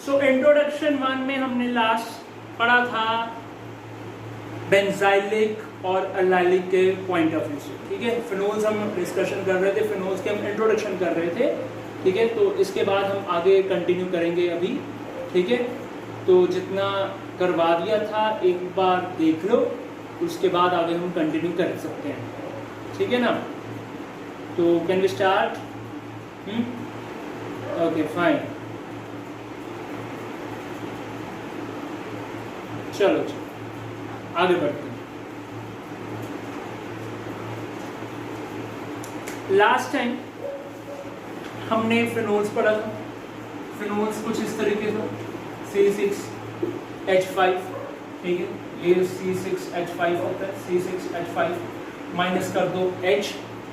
So introduction 1 में हमने last पढ़ा था बेंजाइलिक और अल्लाइलिक के पॉइंट ऑफ व्यू से, ठीक है। फिनोल्स हम डिस्कशन कर रहे थे, फिनोल्स के हम इंट्रोडक्शन कर रहे थे, ठीक है। तो इसके बाद हम आगे कंटिन्यू करेंगे अभी, ठीक है। तो जितना करवा दिया था एक बार देख लो, उसके बाद आगे हम कंटिन्यू कर सकते हैं, ठीक है ना। तो can we start? Okay fine, चलो आगे बढ़ते हैं। लास्ट टाइम हमने फिनोल्स पढ़ा था। फिनोल्स कुछ इस तरीके से C6H5, ठीक है। ये C6H5 होता है, C6H5 माइनस कर दो H,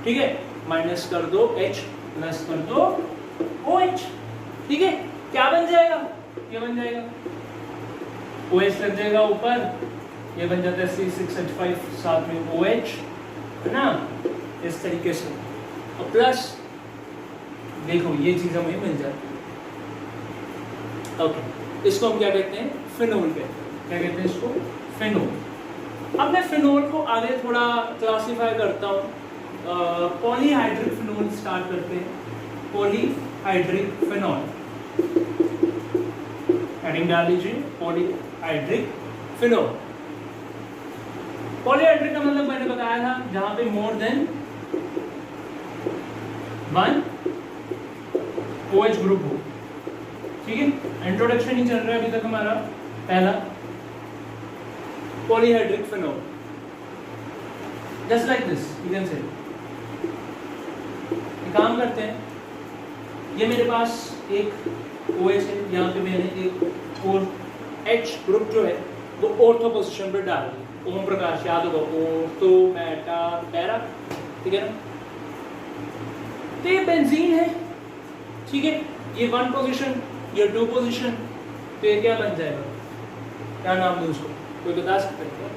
ठीक है, माइनस कर दो H प्लस कर दो OH, ठीक है। क्या बन जाएगा? ये बन जाएगा OH लग जाएगा ऊपर, ये बन जाता है C6H5 साथ में OH, है ना, इस तरीके से। और प्लस देखो ये चीज हमें मिल जाती है। ओके, इसको हम क्या कहते हैं? फिनोल कहते हैं। क्या कहते हैं इसको? फिनोल। अब मैं फिनोल को आगे थोड़ा क्लासिफाई करता हूँ। पॉलीहाइड्रिक फिनोल स्टार्ट करते हैं। पॉलीहाइड्रिक फिनोल, हेडिंग डाल लीजिए, पॉलीहाइड्रिक फिनोल। पॉलीहाइड्रिक का मतलब मैंने बताया था जहां पे मोर देन 1 OH ग्रुप हो, ठीक है। इंट्रोडक्शन ही चल रहा है अभी तक हमारा पहला polyhydric phenol, just like this you can say. काम करते हैं, ये मेरे पास एक OH है, यहाँ पे मैंने एक और H ग्रुप जो है वो ऑर्थो पोजीशन पर डाल दिया। ओम प्रकाश याद होगा, ऑर्थो मेटा पैरा, ठीक है ना। तो ये बेंजीन है, ठीक है। ये 1 पोजीशन, ये 2 पोजीशन, तो ये क्या बन जाएगा? क्या नाम दूं उसको? कोई बता सकता है क्या?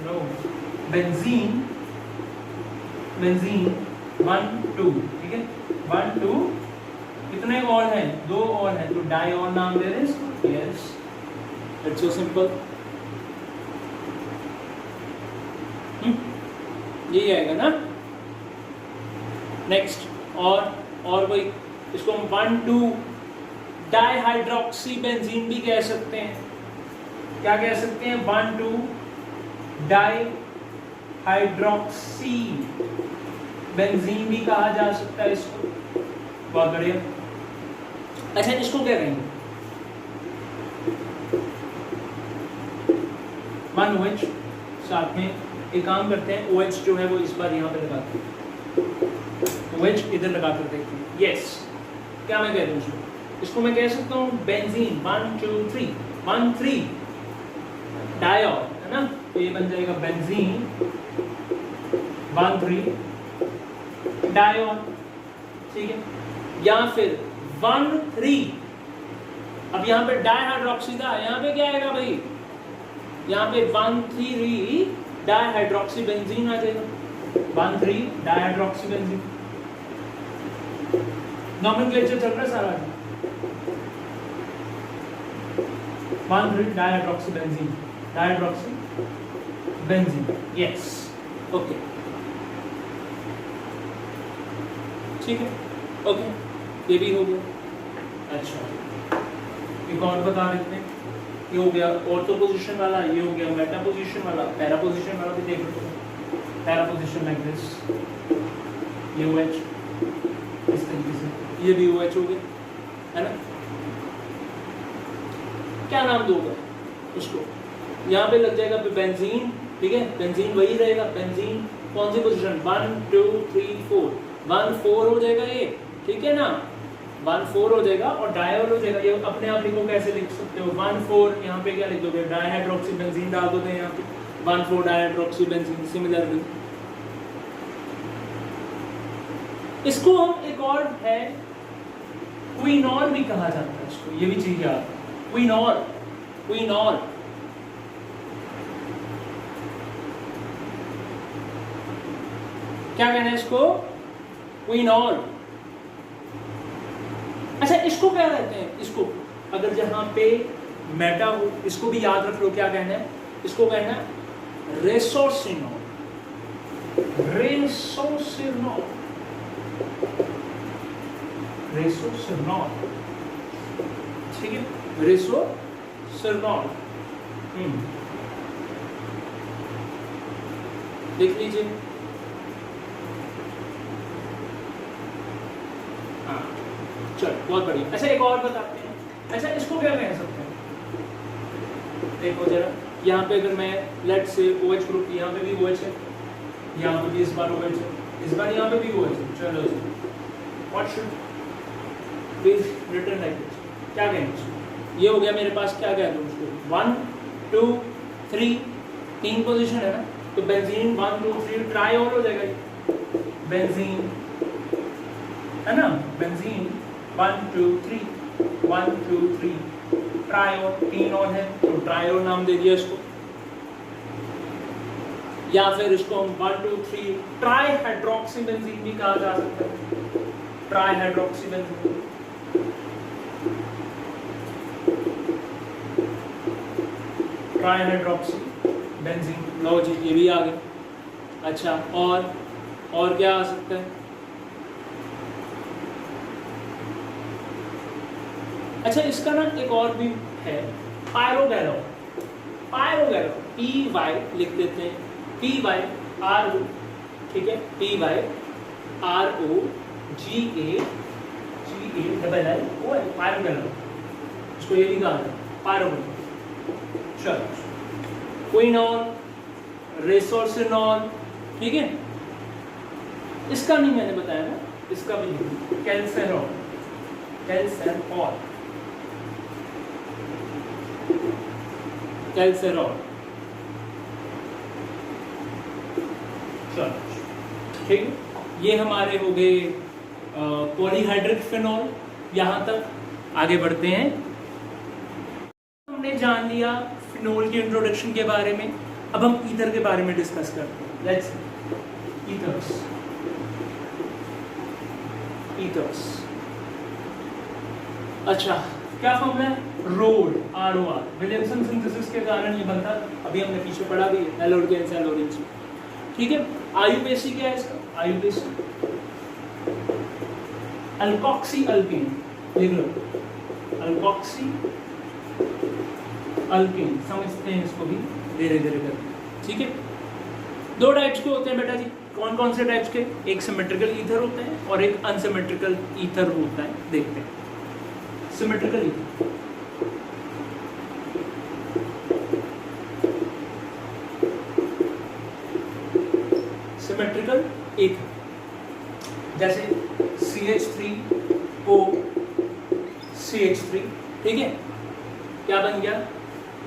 नो, बेंजीन, बेंजीन 1 2, ठीक है। 1 2, कितने और हैं? 2 और हैं, तो डाइऑन नाम दे रहे हैं इसको। Yes, it's so simple. यही आएगा ना। नेक्स्ट, और वही, इसको हम 1 2 डाइहाइड्रोक्सी बेंजीन भी कह सकते हैं। क्या कह सकते हैं? 1 2 डाइहाइड्रोक्सी बेंजीन भी कहा जा सकता है इसको। बहुत बढ़िया। अच्छा, इसको क्या कहेंगे? 1 OH साथ में एक काम करते हैं, OH जो है वो इस बार यहाँ पे लगाते हैं, OH इधर लगा कर देखते हैं। यस, क्या मैं कह दूँ इसको मैं कह सकता हूँ बेंजीन 1 2 3 1 3 डायोल, है ना। तो ये बन जाएगा बेंजीन 1 3 डायोल, ठीक है। या फिर 1 3, अब यहाँ पे डाइहाइड्रोक्सी था, यहाँ पे क्या आएगा भाई? यहाँ पे 1 3 डाइहाइड्रोक्सी बेंजीन आ जाएगा। 1 3 डाइहाइड्रोक्सी बेंजीन। नॉमेनक्लेचर चल रहा है सारा। 1 3 dihydroxy benzene, dihydroxy benzene. Yes, okay, ठीक है। ओके, ये भी हो गया। अच्छा, एक और बता देते हैं। ये हो गया ऑर्थो पोजीशन वाला, ये हो गया मेटा पोजीशन वाला। पैरा पोजीशन वाला भी देख लो, पैरा पोजीशन लाइक दिस, ये OH इस तरीके से, ये भी OH हो गया, है ना। क्या नाम दोगे उसको? यहाँ पे लग जाएगा बेंजीन, ठीक है। बेंजीन वही रहेगा। बेंजीन कौन सी पोजीशन? 1 2 3 4, 1 4 हो जाएगा ये, ठीक है ना। 1 4 हो जाएगा और डायोल हो जाएगा। ये अपने आप लिखो, कैसे लिख सकते हो? 1 4, यहाँ पे क्या लिख दोगे? डाइहाइड्रोक्सी बेंजीन डाल दोगे यहाँ पे, 1 4 डाइहाइड्रोक्सी बेंजीन। सिमिलरली इसको हम एक और है क्विनॉल भी कहा जाता है इसको, ये भी चीज याद। क्विनॉल, क्विनॉल क्या कहना है इसको? क्विनॉल। अच्छा, इसको क्या कहते हैं? इसको अगर जहाँ पे मेटा हो, इसको भी याद रख लो, क्या कहना है, इसको कहना है रेसोसिनॉल, रेसोसिनॉल, रेसोसिनॉल, ठीक है, रेसोसिनॉल। देख लीजिए, हाँ चलो बहुत बढ़िया। अच्छा एक और बताते हैं, अच्छा इसको क्या कह सकते हैं, देखो जरा, यहाँ पे अगर मैं लेट से OH ग्रुप, यहाँ पे भी OH है, यहाँ पे भी इस बार OH है, इस बार यहाँ पे भी OH है, चलो जी, what should be written like this, क्या कहेंगे इसको, ये हो गया मेरे पास, क्या कह दूँ उसको, 1 2 3, 3 पोजीशन है ना, तो बेंजीन 1 2 3 ट्राइओल हो जाएगा, बेंजीन है ना, बेंजीन 1 2 3 1 2 3 ट्राइओल, 3 और है तो ट्राइओल नाम दे दिया इसको, या फिर इसको हम 1 2 3 ट्राई हाइड्रोक्सी बेंजीन भी कहा जा सकता है, tri hydroxy benzene, tri hydroxy benzene, लो जी ये भी आ गया। अच्छा और क्या आ सकता है, अच्छा इसका ना एक और भी है, पायरोगैलो, पायरोगैलो, PY लिख देते हैं, PYRO, ठीक है, PYROGALLO, पायरोगैलो, इसको ये भी कहा है पायरोगैलो। चलो क्विनोल, रेसोसिनॉल, ठीक है, इसका नहीं मैंने बताया ना, इसका भी नहीं, कैल्सेरॉल, कैल्सेरॉल, कैल्सेरॉल, चलो ठीक है, ये हमारे हो गए पॉलीहाइड्रिक फिनॉल। यहाँ तक आगे बढ़ते हैं, हमने जान लिया फिनोल के इंट्रोडक्शन के बारे में, अब हम ईथर के बारे में डिस्कस करते हैं। लेट्स ईथर्स, ईथर्स, अच्छा क्या फॉर्मूला है, रोड, ROR, विलियमसन सिंथेसिस के कारण ये बनता, अभी हमने पीछे पढ़ा भी है, एल्कोडेन्स एल्कोडेन्स, ठीक है। आयुपेसी क्या है इसका, आयुपेसी अल्कोक्सी अल्केन, लिख लो अल्कोक्सी अल्केन, समझते हैं इसको भी धीरे धीरे करके, ठीक है। 2 टाइप्स के होते हैं बेटा जी, कौन कौन से टाइप्स के, एक सिमेट्रिकल ईथर होते हैं और एक अनसिमेट्रिकल ईथर होता है, देखते हैं। सिमेट्रिकल ईथर, सिमेट्रिकल ईथर जैसे CH3O CH3, ठीक है, क्या बन गया,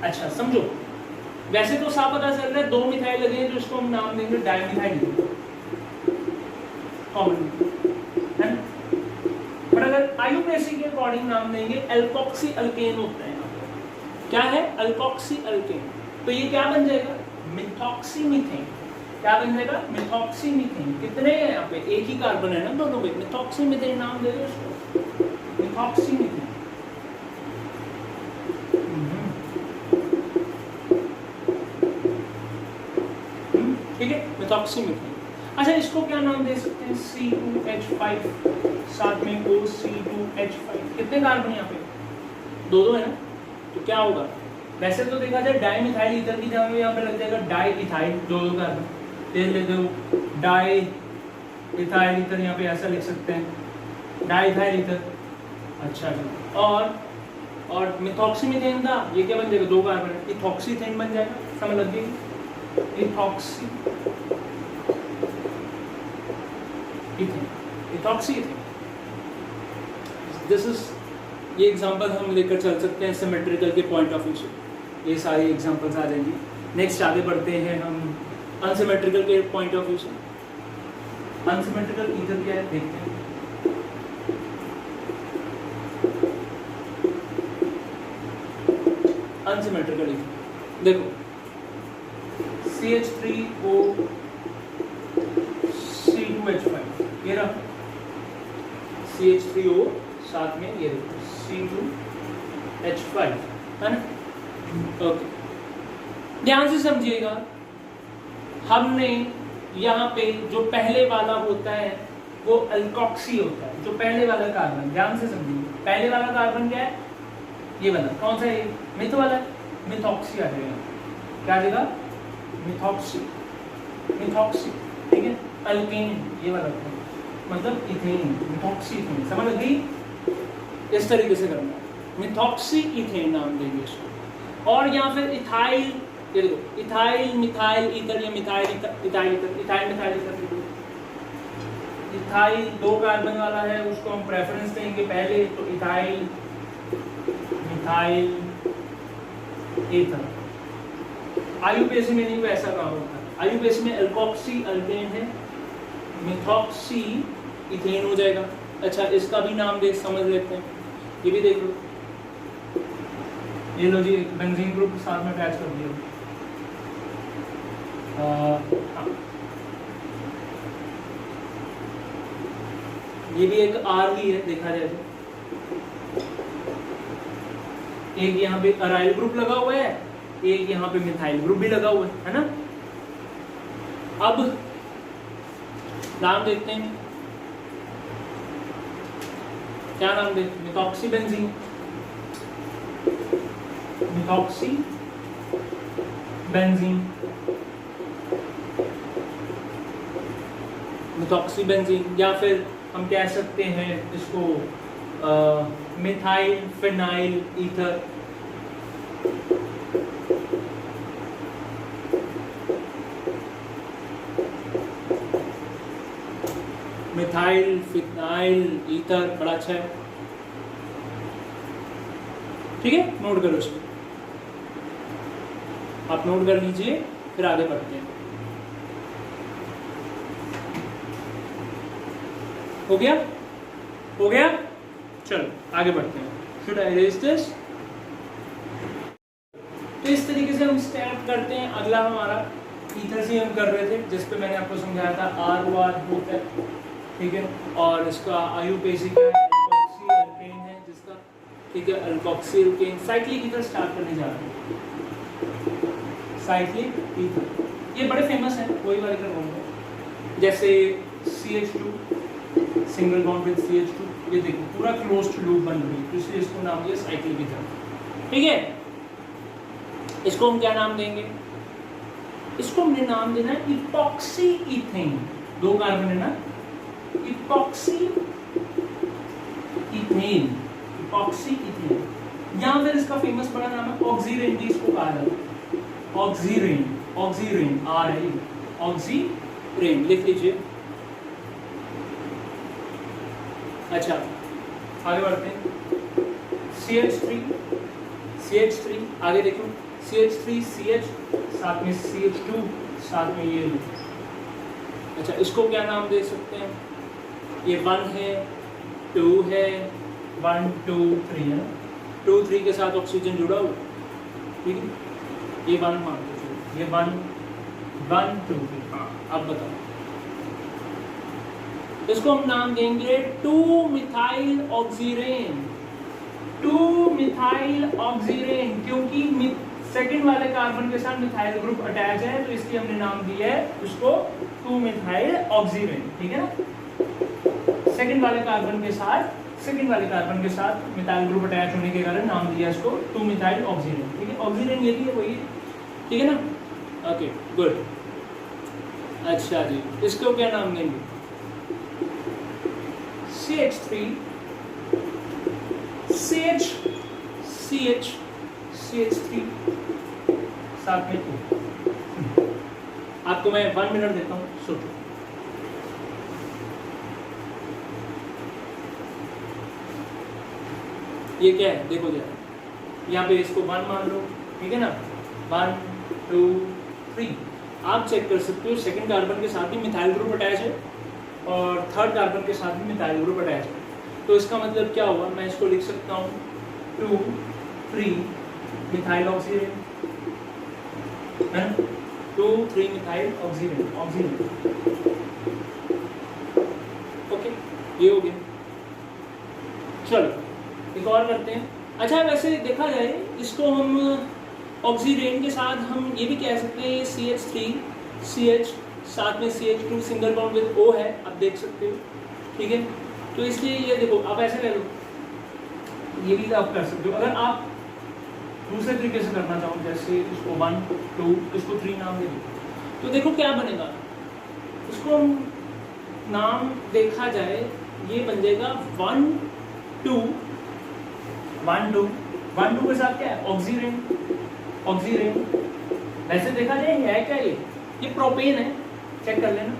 अच्छा समझो, वैसे तो साफ पता चल रहा है 2 मिथाइल लगे हैं, तो इसको हम नाम देंगे डाइमिथाइल कॉमन है, पर अगर आयुपेसी के अकॉर्डिंग नाम देंगे एल्कोक्सी अल्केन होता है, क्या है, एल्कोक्सी अल्केन, तो ये क्या बन जाएगा, मिथॉक्सी मीथेन, क्या बन जाएगा, मिथॉक्सी मीथेन। कितने हैं यहाँ पे, एक ही कार्बन है ना दोनों पे, मिथॉक्सी मीथेन नाम दे दो इसको, मिथॉक्सी मीथेन, ठीक है, मिथॉक्सी मीथेन। अच्छा इसको क्या नाम दे सकते हैं, C2H5, साथ में OC2H5, कितने कार्बन यहाँ पे, 2 है ना, तो क्या होगा, वैसे तो देखा जाए डाइमिथाइल ईथर की जगह यहाँ पे लग जाएगा डाई इथाइल, 2 कार्बन ले लेते हो, डाई इथाइल ईथर, यहाँ पे ऐसा लिख सकते हैं डाई इथाइल ईथर। अच्छा जी, और मिथॉक्सी मीथेन था, ये क्या बन जाएगा, 2 कार्बन है, इथॉक्सीथेन बन जाएगा, समझ लग गई, ethoxy ethane, ethoxy ethane, this is, ये एग्जांपल हम लेकर चल सकते हैं सिमेट्रिकल के पॉइंट ऑफ व्यू से, ये सारे एग्जांपल्स आ जाएंगे। नेक्स्ट आगे बढ़ते हैं हम अनसिमेट्रिकल के पॉइंट ऑफ व्यू से। अनसिमेट्रिकल ईथर क्या है देखते हैं, अनसिमेट्रिकल ईथर देखो, CH3O C2H5, ये रहा CH3O, साथ में ये C2 H5 है ना। ओके, ध्यान से समझिएगा, हमने यहाँ पे जो पहले वाला होता है वो अल्कोक्सी होता है, जो पहले वाला कार्बन, ध्यान से समझिए, पहले वाला कार्बन क्या है, ये वाला, कौन सा है, मिथ वाला है, मिथॉक्सी आ जाएगा, क्या आ जाएगा, मिथॉक्सी, मिथॉक्सी, ठीक है। अल्केन ये वाला है, मतलब इथेन, मिथॉक्सी इथेन, समझ गई, इस तरीके से करना है, मिथॉक्सी इथेन नाम देंगे इसको। और या फिर इथाइल, ये देखो इथाइल मिथाइल ईथर, या methyl ethyl ether, ethyl methyl ether, ethyl 2 carbon वाला है, उसको हम प्रेफरेंस देंगे पहले, तो इथाइल मिथाइल ईथर। आयुपेसी में नहीं, वैसा काम होता है, आयुपेसी में अल्कोक्सी अल्केन है, मिथॉक्सी इथेन हो जाएगा। अच्छा, इसका भी नाम देख समझ लेते हैं, ये भी देख लो, ये लो जी, बेंजीन ग्रुप साथ में अटैच कर दिया। ये भी एक आर ही है देखा जाए तो, एक यहाँ पे अराइल ग्रुप लगा हुआ है, एक यहाँ पे मिथाइल ग्रुप भी लगा हुआ है ना। अब नाम देखते हैं, क्या नाम देखते हैं, methoxy benzene, methoxy benzene, methoxy benzene, या फिर हम कह सकते हैं इसको methyl phenyl ether, methyl phenyl ether, बड़ा अच्छा है, ठीक है, नोट करो इसको, आप नोट कर लीजिए, फिर आगे बढ़ते हैं। हो गया, हो गया, चलो आगे बढ़ते हैं। Should I erase this? तो इस तरीके से हम स्टार्ट करते हैं। अगला हमारा ईथर से हम कर रहे थे, जिस पे मैंने आपको समझाया था R होता है, ठीक है, और इसका आयुपेसी क्या है, अल्कोक्सी अल्केन है जिसका, ठीक है, alkoxy alkane. Cyclic ether start करने जा रहे हैं, साइक्लिक ईथर, ये बड़े फेमस हैं, वही वाले कर होंगे, जैसे CH2 single bond with CH2, ये देखो पूरा क्लोज्ड लूप बन रही है, इसलिए इसको नाम दिया साइक्लिक ईथर, ठीक है। इसको हम क्या नाम देंगे, इसको हमने नाम देना है इपॉक्सी इथेन, 2 कार्बन है ना, इपॉक्सी इथेन, इपॉक्सी इथेन, या फिर इसका फेमस बड़ा नाम है ऑक्सीरेन, भी इसको कहा जाता है ऑक्सीरेन, ऑक्सीरेन आर है, ऑक्सीरेन लिख लीजिए। अच्छा, आगे बढ़ते हैं, CH3 आगे देखो, CH3 CH, साथ में CH2, साथ में ये, अच्छा इसको क्या नाम दे सकते हैं, ये 1 है, 2 है, 1 2 3 है, 2 3 के साथ ऑक्सीजन जुड़ा हुआ, ठीक है, ये 1 मान लो, ये 1 1 2 3, हाँ अब बताओ, इसको हम नाम देंगे 2 मिथाइल ऑक्सीरेन, 2 मिथाइल ऑक्सीरेन, क्योंकि सेकंड वाले कार्बन के साथ मिथाइल ग्रुप अटैच है, तो इसलिए हमने नाम दिया है उसको 2 मिथाइल ऑक्सीरेन, ठीक है ना। सेकंड वाले कार्बन के साथ मिथाइल ग्रुप अटैच होने के कारण नाम दिया इसको 2 मिथाइल ऑक्सीरेन, ठीक है, ऑक्सीरेन यही है, वही, ठीक है ना। ओके गुड, अच्छा जी, इसको क्या नाम देंगे, CH3 CH3 साथ में 2, आपको मैं 1 मिनट देता हूँ, सोचो। ये क्या है देखो जरा, यहाँ पे इसको 1 मान लो, ठीक है ना, 1 2 3, आप चेक कर सकते हो सेकंड कार्बन के साथ भी मिथाइल ग्रुप अटैच है और थर्ड कार्बन के साथ भी मिथाइल ग्रुप अटैच है, तो इसका मतलब क्या हुआ, मैं इसको लिख सकता हूँ 2 3 मिथाइल ऑक्सीजन, है ना, 2 3 मिथाइल ऑक्सीजन, ओके, ये हो गया। चलो एक और करते हैं, अच्छा वैसे देखा जाए इसको हम ऑक्सीडेन के साथ हम ये भी कह सकते हैं CH3 CH साथ में CH2 single bond with O है, आप देख सकते हो, ठीक है। तो इसलिए ये देखो आप ऐसे ले लो, ये भी आप कर सकते हो। अगर आप दूसरे तरीके से करना चाहो, जैसे इसको 1 2 इसको 3 नाम दे दो, तो देखो क्या बनेगा। इसको हम नाम देखा जाए ये बन जाएगा 1 2 1 2 1 2 के साथ क्या है ऑक्सीरेन। ऑक्सीरेन वैसे देखा जाए है क्या, ये प्रोपेन है, चेक कर लेना।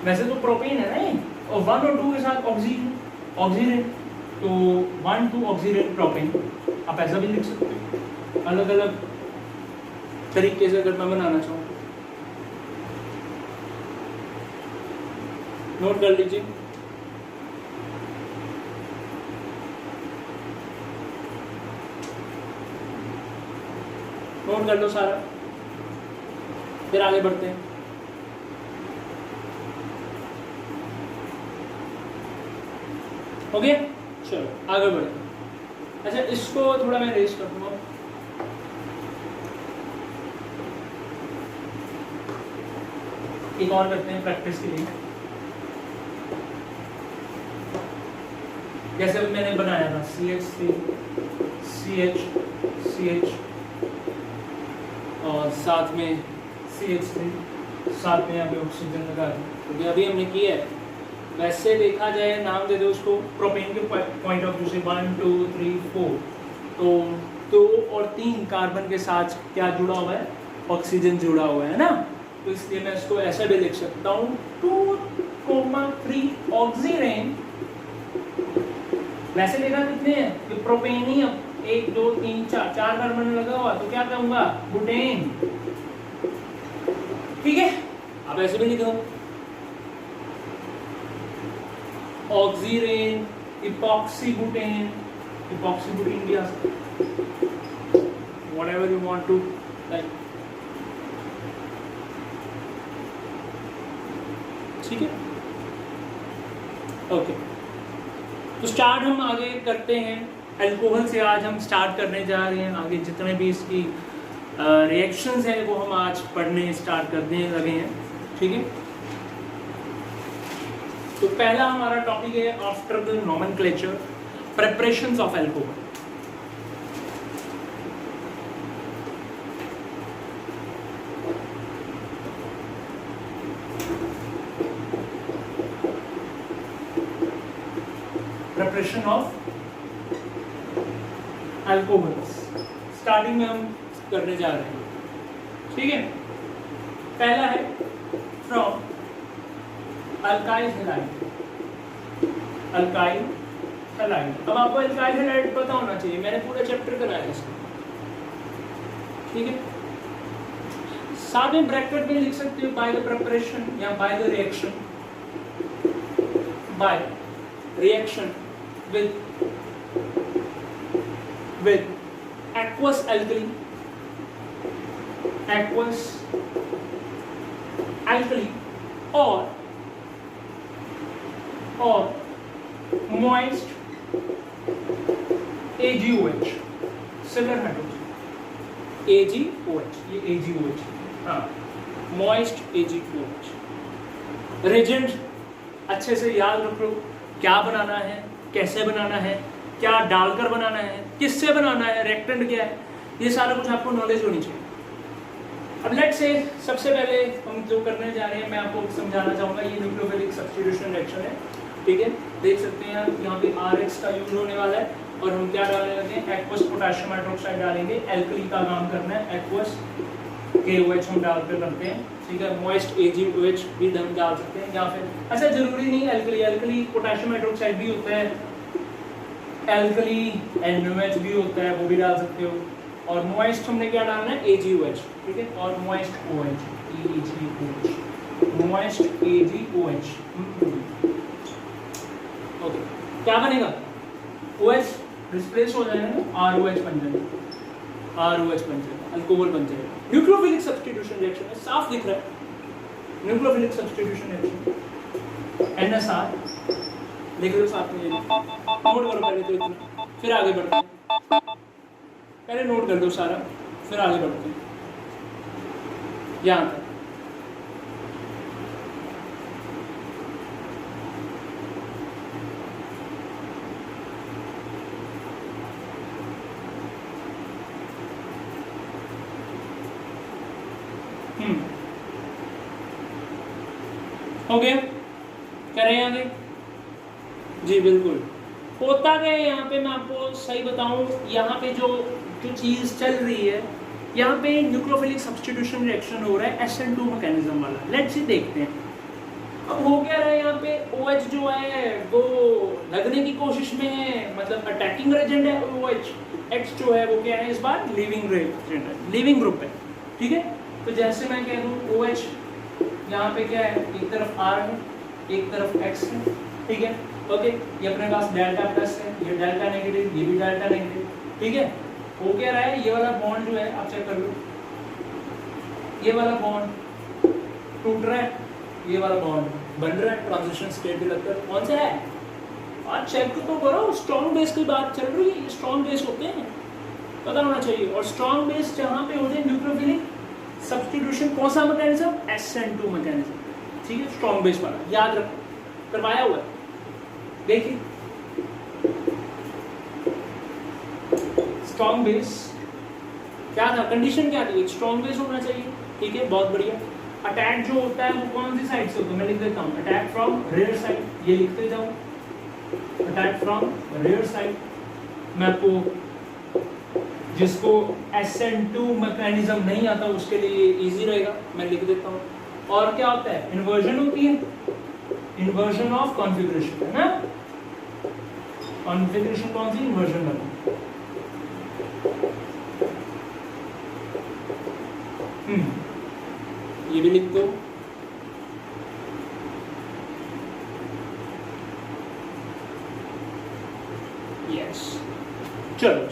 वैसे तो प्रोपेन है ना ये, और 1 और 2 के साथ ऑक्सीजन ऑक्सीजन, तो 1 2 ऑक्सीजन प्रोपेन। आप ऐसा भी लिख सकते हो अलग अलग तरीके से अगर मैं बनाना चाहूँ। नोट कर लीजिए। नोट कर लो सारा, फिर आगे बढ़ते हैं। हो गया, चलो आगे बढ़ते हैं। अच्छा इसको थोड़ा मैं रेस कर दूंगा। एक और करते हैं प्रैक्टिस के लिए। जैसे अभी मैंने बनाया था CH3 CH CH और साथ में CH3 साथ में अभी ऑक्सीजन लगा दी, क्योंकि अभी हमने किया है। वैसे देखा जाए नाम दे दो उसको प्रोपेन के पॉइंट ऑफ व्यू से 1 2 3 4, तो 2 और 3 कार्बन के साथ क्या जुड़ा हुआ है, ऑक्सीजन जुड़ा हुआ है ना। तो इसलिए मैं इसको ऐसा भी लिख सकता हूँ 2,3 ऑक्सीजन। वैसे देखा कितने हैं, ये प्रोपेन ही 1 2 3 4 कार्बन लगा हुआ, तो क्या कहूँगा बुटेन, ठीक है। आप ऐसे भी लिख दो ऑक्सीरेन इपॉक्सीबुटेन, इपॉक्सीबुटेन भी आ सकता है, whatever you want to like, ठीक है ओके। तो स्टार्ट हम आगे करते हैं अल्कोहल से। आज हम स्टार्ट करने जा रहे हैं, आगे जितने भी इसकी रिएक्शंस हैं वो हम आज पढ़ने स्टार्ट करने लगे हैं, ठीक है। तो पहला हमारा टॉपिक है after the nomenclature preparations of alcohol. Preparation of alcohols starting में हम करने जा रहे हैं, ठीक है। पहला है from alkyl halide. Alkyl halide, अब आपको अल्काइल हैलाइड पता होना चाहिए, मैंने पूरा चैप्टर कराया इसका, ठीक है। साथ में ब्रैकेट में लिख सकते हो बाय द प्रिपरेशन या by the reaction, by reaction with aqueous alkali, aqueous alkali or moist AgOH, similar hydrogen AgOH, ये AgOH, हाँ moist AgOH। रिजेंट अच्छे से याद रखो, क्या बनाना है, कैसे बनाना है, क्या डालकर बनाना है, किससे बनाना है, रिएक्टेंट क्या है, ये सारा कुछ आपको नॉलेज होनी चाहिए। अब लेट्स से सबसे पहले हम जो करने जा रहे हैं, मैं आपको समझाना चाहूँगा, ये न्यूक्लियोफिलिक सब्स्टिट्यूशन रिएक्शन है, ठीक है। देख सकते हैं आप यहाँ पे RX का यूज होने वाला है और हम क्या डालने लगे हैं, एक्वस पोटेशियम हाइड्रोक्साइड डालेंगे, एल्कली का काम करना है, एक्वस KOH हम डालकर करते हैं, ठीक है। मॉइस्ट AgOH भी हम डाल सकते हैं, या फिर अच्छा जरूरी नहीं एल्कली, एल्कली पोटेशियम हाइड्रोक्साइड भी होता है, एल्कली NaOH भी होता है, वो भी डाल सकते हो। और मॉइस्ट हमने क्या डालना है, AgOH, ठीक है। और moist OH, AgOH, moist AgOH, okay. क्या बनेगा, OH रिप्लेस हो जाएगा ना, ROH बन जाएगा, ROH बन जाएगा, अल्कोहल बन जाएगा। न्यूक्लियोफिलिक सब्स्टिट्यूशन रिएक्शन है, साफ दिख रहा है, न्यूक्लियोफिलिक सब्स्टिट्यूशन रिएक्शन NSR लिख लो साथ में, नोट करो पहले तो इतना, फिर आगे बढ़ते हैं, पहले नोट कर दो सारा, फिर आगे बढ़ते हैं यहां तक। हो गया, करें आगे। जी बिल्कुल, होता क्या है यहाँ पे, मैं आपको सही बताऊं, यहाँ पे जो जो चीज चल रही है, यहाँ पे न्यूक्लियोफिलिक सब्स्टिट्यूशन रिएक्शन हो रहा है SN2 मैकेनिज्म वाला। लेट्स सी देखते हैं अब हो क्या रहा है। यहाँ पे OH जो है वो लगने की कोशिश में है, मतलब अटैकिंग एजेंट है OH। X जो है वो क्या है इस बार, लिविंग एजेंट है, लिविंग ग्रुप है, ठीक है। तो जैसे मैं कह दूं OH यहाँ पे क्या है, एक तरफ R है, एक तरफ X है, ठीक है, ओके। ये अपने पास डेल्टा प्लस है, ये डेल्टा नेगेटिव, ये भी डेल्टा नेगेटिव, ठीक है। हो क्या रहा है, ये वाला बॉन्ड जो है आप चेक कर लो, ये वाला बॉन्ड टूट रहा है, ये वाला बॉन्ड बन रहा है, ट्रांजिशन स्टेट भी लगता है। कौन सा है, आज चेक तो करो, स्ट्रॉन्ग बेस की बात चल रही है, ये स्ट्रॉन्ग बेस होते हैं, पता होना चाहिए। और स्ट्रॉन्ग बेस जहाँ पे होते हैं न्यूक्लियोफिलिक सब्स्टिट्यूशन, कौन सा मैकेनिज्म, SN2 मैकेनिज्म, ठीक है, स्ट्रॉन्ग बेस वाला, याद रखो, करवाया हुआ है। देखिए स्ट्रॉन्ग बेस क्या था, कंडीशन क्या थी, स्ट्रॉन्ग बेस होना चाहिए, ठीक है, बहुत बढ़िया। अटैक जो होता है वो कौन सी साइड से होता है, मैं लिख देता हूँ, अटैक फ्रॉम रेयर साइड, ये लिखते जाओ, अटैक फ्रॉम रेयर साइड। मैं आपको, जिसको SN2 मैकेनिज्म नहीं आता उसके लिए इजी रहेगा, मैं लिख देता हूँ। और क्या होता है, इन्वर्जन होती है, इन्वर्जन ऑफ कॉन्फ़िगरेशन, है ना, कॉन्फ़िगरेशन कौन सी, इन्वर्जन वाली। ये भी लिख दो। यस, चलो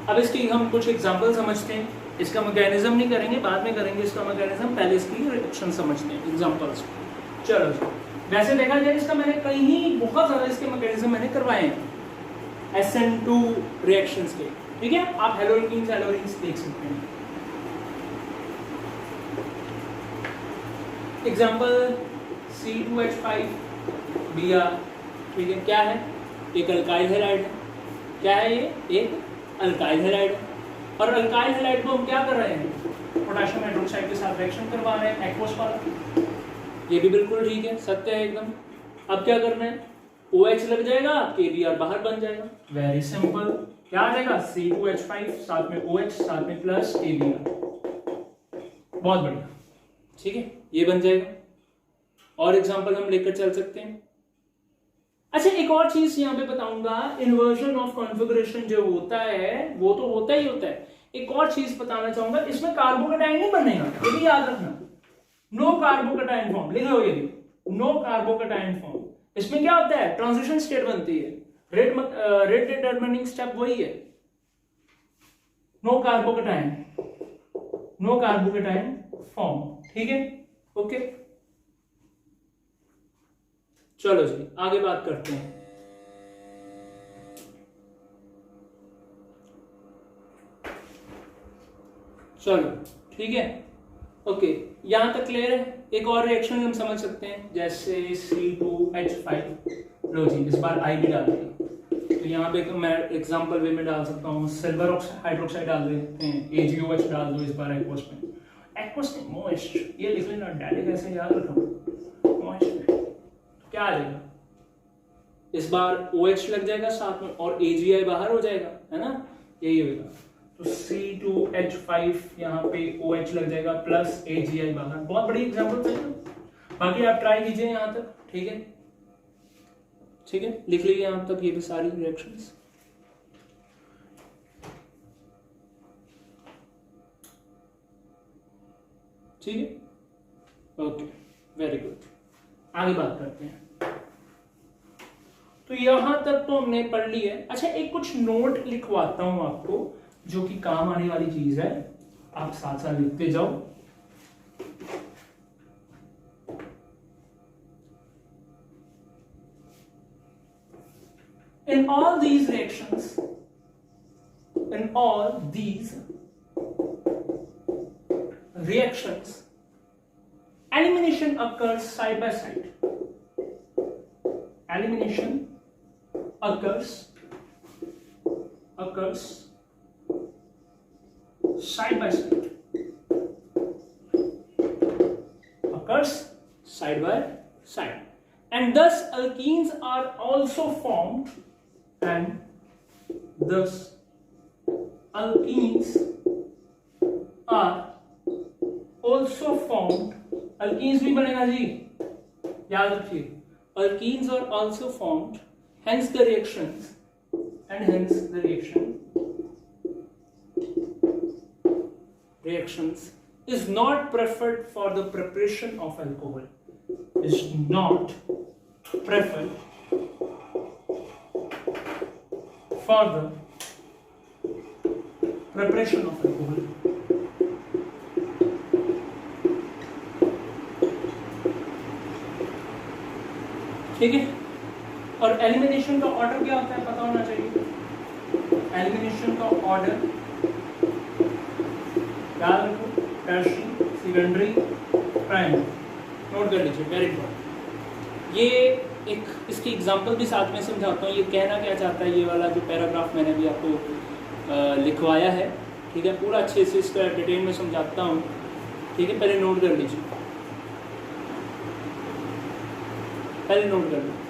अब इसकी हम कुछ एग्जांपल समझते हैं। इसका मैकेनिज्म नहीं करेंगे, बाद में करेंगे इसका मैकेनिज्म, पहले इसकी रिएक्शन समझते हैं एग्जांपल्स। चलो जी, वैसे देखा जाए इसका मैंने कहीं बहुत ज्यादा इसके मैकेनिज्म मैंने करवाए हैं SN2 रिएक्शंस के, ठीक है। आप हेलोरिकीन्स एलोरीन्स देख सकते हैं। एग्जांपल C2H5Br, ठीक है, क्या है, एक अल्काइल हैलाइड है, क्या है ये, एक अल्काइल हैलाइड है। और अल्काइल हैलाइड को हम क्या कर रहे हैं, पोटेशियम हाइड्रोक्साइड के साथ रिएक्शन करवा रहे हैं, एक्वस वाला, ये भी बिल्कुल ठीक है, सत्य है एकदम। अब क्या करना है, OH लग जाएगा, KBr बाहर बन जाएगा, वेरी सिंपल, क्या आ जाएगा, C2H5 साथ में OH साथ में प्लस KBr, बहुत बढ़िया, ठीक है, ये बन जाएगा। और एग्जांपल हम लेकर चल सकते हैं। अच्छा, एक और चीज यहाँ पे बताऊंगा, इन्वर्जन ऑफ कॉन्फ़िगरेशन जो होता है वो तो होता ही होता है। एक और चीज बताना चाहूंगा, इसमें कार्बोकैटायन नहीं बनेगा, ये भी याद रखना, नो कार्बोकैटायन फॉर्म, लिख लो ये भी, नो कार्बोकैटायन फॉर्म। इसमें क्या होता है, ट्रांजिशन स्टेट बनती है, रेट डिटरमिनिंग स्टेप वही है, no carbocation, no carbocation form, ठीक है, ओके। चलो जी आगे बात करते हैं। चलो ठीक है, ओके, यहां तक क्लियर है। एक और रिएक्शन हम समझ सकते हैं, जैसे C2H5, लो जी इस बार I भी डाल दिया, तो यहाँ पे मैं एग्जांपल वे में डाल सकता हूँ, सिल्वर हाइड्रोक्साइड डाल देते हैं, AgOH डाल दो इस बार एक्वस में, एक्वस में मोइस्ट, ये लिख लेना, डायरेक्ट ऐसे याद रखो, मोइस्ट क्या आ जाएगा, इस बार OH लग जाएगा साथ में और AgI बाहर हो जाएगा, है ना, यही होगा। तो C2H5 यहाँ पे OH लग जाएगा प्लस AgI बाहर, बहुत बड़ी एग्जांपल है। बाकी आप ट्राई कीजिए यहाँ तक, ठीक है, ठीक है, लिख लीजिए यहाँ तक ये भी सारी रिएक्शंस। ठीक है, ओके, वेरी गुड, आगे बात करते हैं। तो यहां तक तो हमने पढ़ ली है। अच्छा, एक कुछ नोट लिखवाता हूं आपको जो कि काम आने वाली चीज है, आप साथ साथ लिखते जाओ। In all these reactions, in all these reactions, elimination occurs side by side. Elimination occurs side by side. Occurs side by side. And thus alkenes are also formed, and thus alkenes are also formed. alkenes भी बनेगा जी, याद रखिए. alkenes are also formed, hence the reactions, and hence the reactions is not preferred for the preparation of alcohol. Is not preferred for the preparation of alcohol. ठीक है. और elimination का order क्या होता है पता होना चाहिए. एलिमिनेशन का ऑर्डर याद रखो, टर्शियरी, सेकेंडरी, प्राइमरी. नोट कर लीजिए, वेरी इंपॉर्टेंट. ये एक इसकी एग्जांपल भी साथ में समझाता हूँ. ये कहना क्या चाहता है, ये वाला जो पैराग्राफ मैंने अभी आपको लिखवाया है, ठीक है, पूरा अच्छे से इसका डिटेल में समझाता हूँ. ठीक है, पहले नोट कर लीजिए, पहले नोट कर लीजिए.